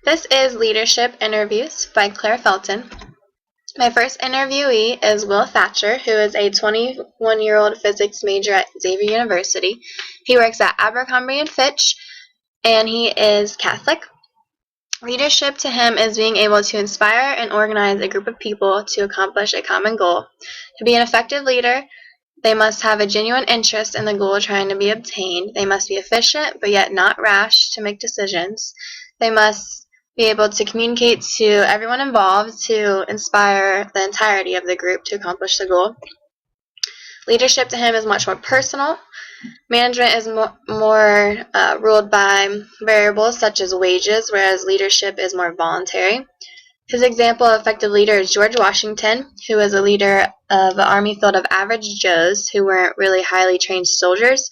This is Leadership Interviews by Claire Felten. My first interviewee is Will Thatcher, who is a 21-year-old physics major at Xavier University. He works at Abercrombie & Fitch, and he is Catholic. Leadership to him is being able to inspire and organize a group of people to accomplish a common goal. To be an effective leader, they must have a genuine interest in the goal trying to be obtained. They must be efficient, but yet not rash to make decisions. They must be able to communicate to everyone involved to inspire the entirety of the group to accomplish the goal. Leadership to him is much more personal. Management is more ruled by variables such as wages, whereas leadership is more voluntary. His example of effective leader is George Washington, who was a leader of an army filled of average Joes who weren't really highly trained soldiers,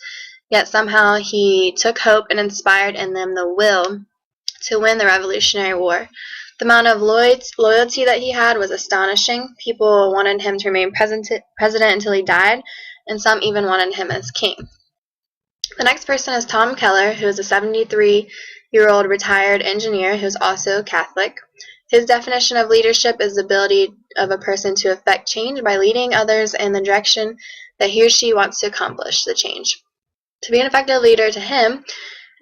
yet somehow he took hope and inspired in them the will to win the Revolutionary War. The amount of loyalty that he had was astonishing. People wanted him to remain president until he died, and some even wanted him as king. The next person is Tom Keller, who is a 73-year-old retired engineer who is also Catholic. His definition of leadership is the ability of a person to effect change by leading others in the direction that he or she wants to accomplish the change. To be an effective leader to him,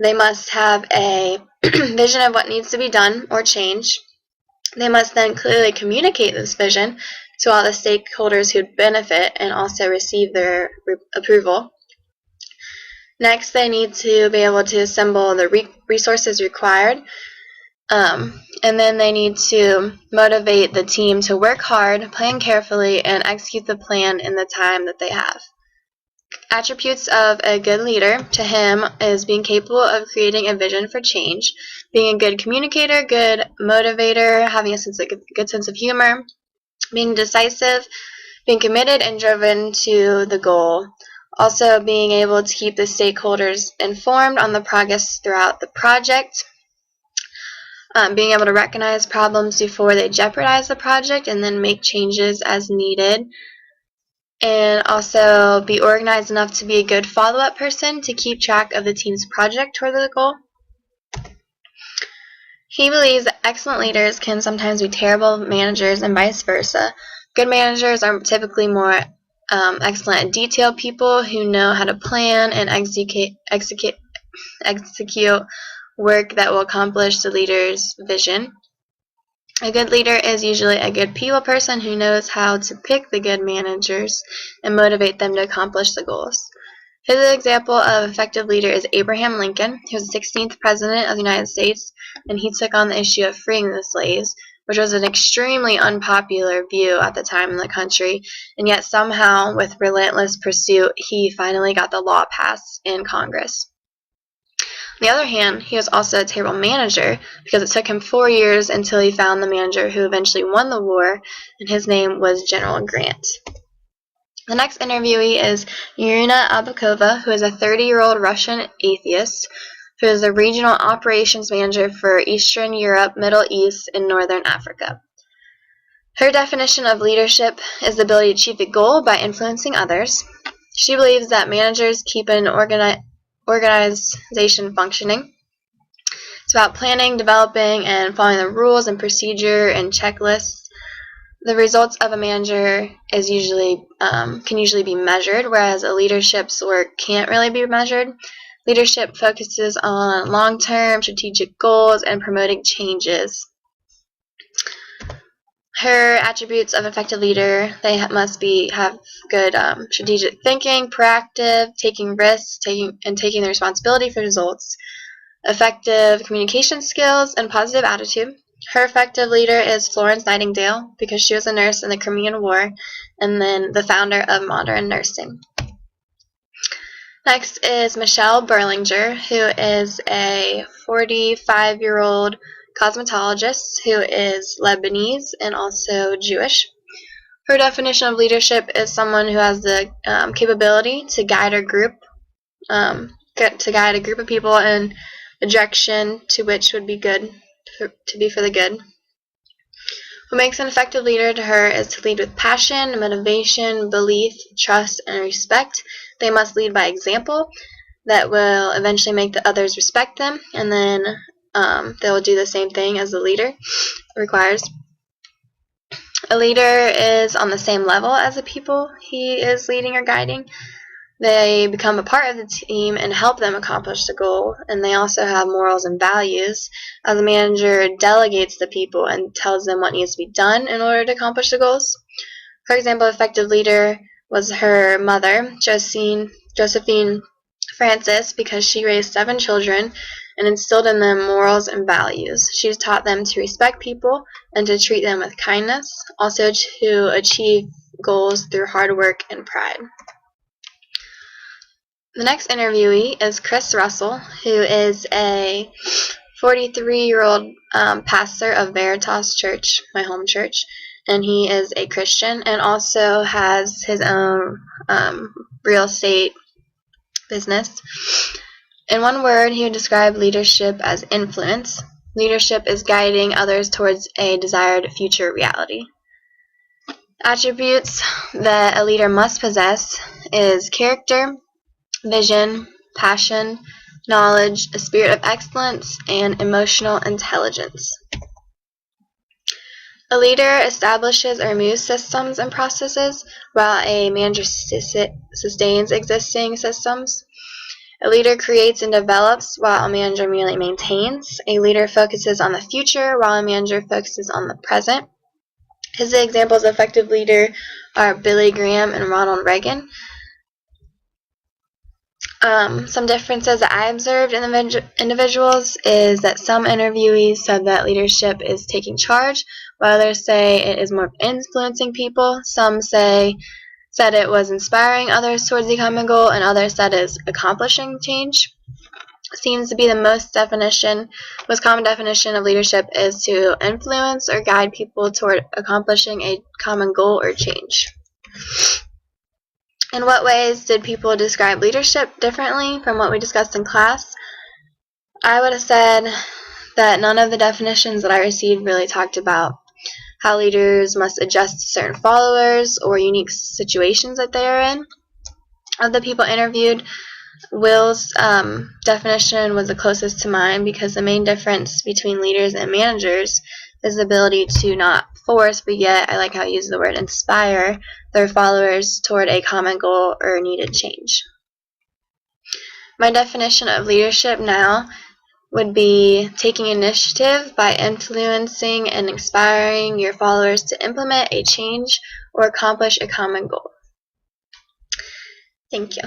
they must have a vision of what needs to be done or changed. They must then clearly communicate this vision to all the stakeholders who benefit and also receive their approval. Next, they need to be able to assemble the resources required. And then they need to motivate the team to work hard, plan carefully, and execute the plan in the time that they have. Attributes of a good leader to him is being capable of creating a vision for change, being a good communicator, good motivator, having a good sense of humor, being decisive, being committed and driven to the goal. Also being able to keep the stakeholders informed on the progress throughout the project. Being able to recognize problems before they jeopardize the project and then make changes as needed. And also be organized enough to be a good follow-up person to keep track of the team's project toward the goal. He believes that excellent leaders can sometimes be terrible managers and vice versa. Good managers are typically more excellent at detailed people who know how to plan and execute work that will accomplish the leader's vision. A good leader is usually a good people person who knows how to pick the good managers and motivate them to accomplish the goals. His example of effective leader is Abraham Lincoln, who was the 16th president of the United States, and he took on the issue of freeing the slaves, which was an extremely unpopular view at the time in the country, and yet somehow, with relentless pursuit, he finally got the law passed in Congress. On the other hand, he was also a terrible manager because it took him 4 years until he found the manager who eventually won the war, and his name was General Grant. The next interviewee is Irina Abakova, who is a 30-year-old Russian atheist who is the regional operations manager for Eastern Europe, Middle East, and Northern Africa. Her definition of leadership is the ability to achieve a goal by influencing others. She believes that managers keep an organization functioning. It's about planning, developing, and following the rules and procedure and checklists. The results of a manager can usually be measured, whereas a leadership's work can't really be measured. Leadership focuses on long-term strategic goals and promoting changes. Her attributes of effective leader, they must have good strategic thinking, proactive, taking risks, taking the responsibility for results, effective communication skills, and positive attitude. Her effective leader is Florence Nightingale because she was a nurse in the Crimean War and then the founder of modern nursing. Next is Michelle Berlinger, who is a 45-year-old cosmetologist who is Lebanese and also Jewish. Her definition of leadership is someone who has the capability to guide a group of people in the direction to which would be good to be for the good. What makes an effective leader to her is to lead with passion, motivation, belief, trust, and respect. They must lead by example that will eventually make the others respect them, and then they'll do the same thing as the leader requires. A leader is on the same level as the people he is leading or guiding. They become a part of the team and help them accomplish the goal, and they also have morals and values, as the manager delegates the people and tells them what needs to be done in order to accomplish the goals. For example, an effective leader was her mother, Josephine Francis, because she raised 7 children and instilled in them morals and values. She taught them to respect people and to treat them with kindness, also to achieve goals through hard work and pride. The next interviewee is Chris Russell, who is a 43-year-old pastor of Veritas Church, my home church, and he is a Christian and also has his own real estate business. In one word, he would describe leadership as influence. Leadership is guiding others towards a desired future reality. Attributes that a leader must possess is character, vision, passion, knowledge, a spirit of excellence, and emotional intelligence. A leader establishes or removes systems and processes, while a manager sustains existing systems. A leader creates and develops, while a manager merely maintains. A leader focuses on the future, while a manager focuses on the present. His examples of effective leader are Billy Graham and Ronald Reagan. Some differences that I observed in the individuals is that some interviewees said that leadership is taking charge, while others say it is more influencing people. Some said it was inspiring others towards the common goal, and others said it is accomplishing change. Seems to be the most common definition of leadership is to influence or guide people toward accomplishing a common goal or change. In what ways did people describe leadership differently from what we discussed in class? I would have said that none of the definitions that I received really talked about how leaders must adjust to certain followers or unique situations that they are in. Of the people interviewed, Will's definition was the closest to mine because the main difference between leaders and managers is the ability to not force, but yet I like how he uses the word inspire their followers toward a common goal or needed change. My definition of leadership now would be taking initiative by influencing and inspiring your followers to implement a change or accomplish a common goal. Thank you.